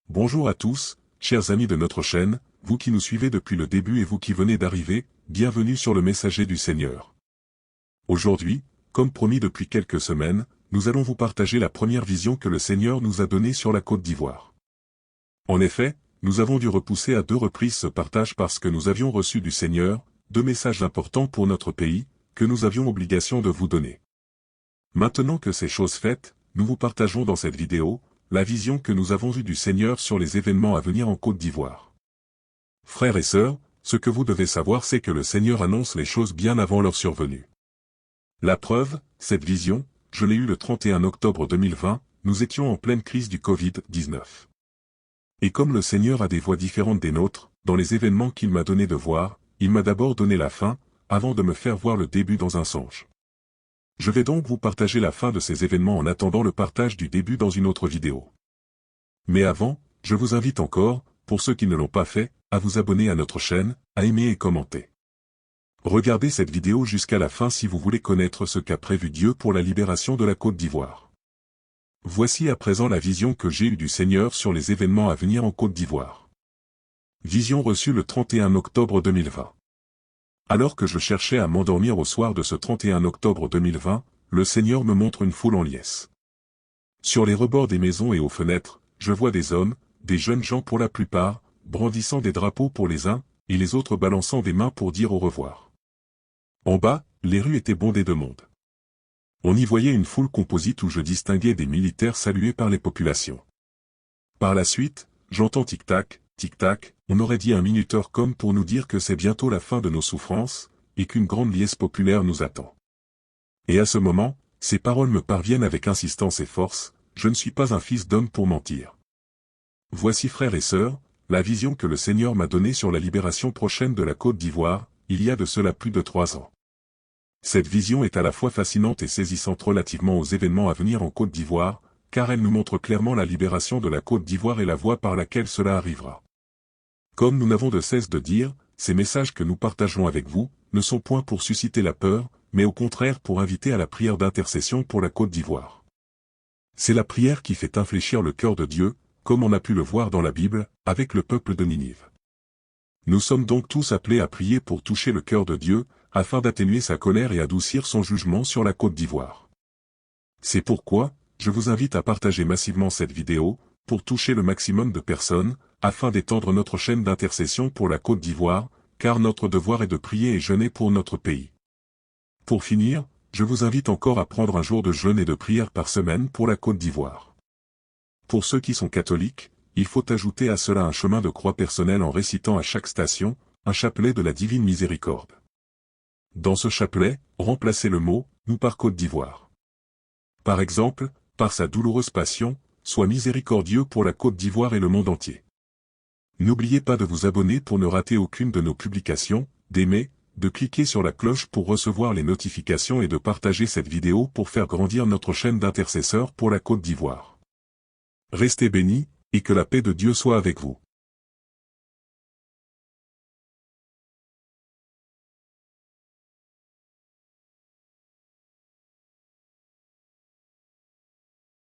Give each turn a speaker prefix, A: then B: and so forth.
A: Bonjour à tous, chers amis de notre chaîne, vous qui nous suivez depuis le début et vous qui venez d'arriver, bienvenue sur le Messager du Seigneur. Aujourd'hui, comme promis depuis quelques semaines, nous allons vous partager la première vision que le Seigneur nous a donnée sur la Côte d'Ivoire. En effet, nous avons dû repousser à 2 reprises ce partage parce que nous avions reçu du Seigneur 2 messages importants pour notre pays, que nous avions obligation de vous donner. Maintenant que ces choses faites, nous vous partageons dans cette vidéo la vision que nous avons eue du Seigneur sur les événements à venir en Côte d'Ivoire. Frères et sœurs, ce que vous devez savoir c'est que le Seigneur annonce les choses bien avant leur survenue. La preuve, cette vision, je l'ai eue le 31 octobre 2020, nous étions en pleine crise du Covid-19. Et comme le Seigneur a des voies différentes des nôtres, dans les événements qu'il m'a donné de voir, il m'a d'abord donné la fin, avant de me faire voir le début dans un songe. Je vais donc vous partager la fin de ces événements en attendant le partage du début dans une autre vidéo. Mais avant, je vous invite encore, pour ceux qui ne l'ont pas fait, à vous abonner à notre chaîne, à aimer et commenter. Regardez cette vidéo jusqu'à la fin si vous voulez connaître ce qu'a prévu Dieu pour la libération de la Côte d'Ivoire. Voici à présent la vision que j'ai eue du Seigneur sur les événements à venir en Côte d'Ivoire. Vision reçue le 31 octobre 2020. Alors que je cherchais à m'endormir au soir de ce 31 octobre 2020, le Seigneur me montre une foule en liesse. Sur les rebords des maisons et aux fenêtres, je vois des hommes, des jeunes gens pour la plupart, brandissant des drapeaux pour les uns, et les autres balançant des mains pour dire au revoir. En bas, les rues étaient bondées de monde. On y voyait une foule composite où je distinguais des militaires salués par les populations. Par la suite, j'entends tic-tac, tic-tac, on aurait dit un minuteur comme pour nous dire que c'est bientôt la fin de nos souffrances, et qu'une grande liesse populaire nous attend. Et à ce moment, ces paroles me parviennent avec insistance et force, je ne suis pas un fils d'homme pour mentir. Voici frères et sœurs, la vision que le Seigneur m'a donnée sur la libération prochaine de la Côte d'Ivoire, il y a de cela plus de 3 ans. Cette vision est à la fois fascinante et saisissante relativement aux événements à venir en Côte d'Ivoire, car elle nous montre clairement la libération de la Côte d'Ivoire et la voie par laquelle cela arrivera. Comme nous n'avons de cesse de dire, ces messages que nous partageons avec vous, ne sont point pour susciter la peur, mais au contraire pour inviter à la prière d'intercession pour la Côte d'Ivoire. C'est la prière qui fait infléchir le cœur de Dieu, comme on a pu le voir dans la Bible, avec le peuple de Ninive. Nous sommes donc tous appelés à prier pour toucher le cœur de Dieu, afin d'atténuer sa colère et adoucir son jugement sur la Côte d'Ivoire. C'est pourquoi, je vous invite à partager massivement cette vidéo, pour toucher le maximum de personnes, afin d'étendre notre chaîne d'intercession pour la Côte d'Ivoire, car notre devoir est de prier et jeûner pour notre pays. Pour finir, je vous invite encore à prendre un jour de jeûne et de prière par semaine pour la Côte d'Ivoire. Pour ceux qui sont catholiques, il faut ajouter à cela un chemin de croix personnel en récitant à chaque station, un chapelet de la Divine Miséricorde. Dans ce chapelet, remplacez le mot « nous » par Côte d'Ivoire. Par exemple, par sa douloureuse passion, sois miséricordieux pour la Côte d'Ivoire et le monde entier. N'oubliez pas de vous abonner pour ne rater aucune de nos publications, d'aimer, de cliquer sur la cloche pour recevoir les notifications et de partager cette vidéo pour faire grandir notre chaîne d'intercesseurs pour la Côte d'Ivoire. Restez bénis, et que la paix de Dieu soit avec vous.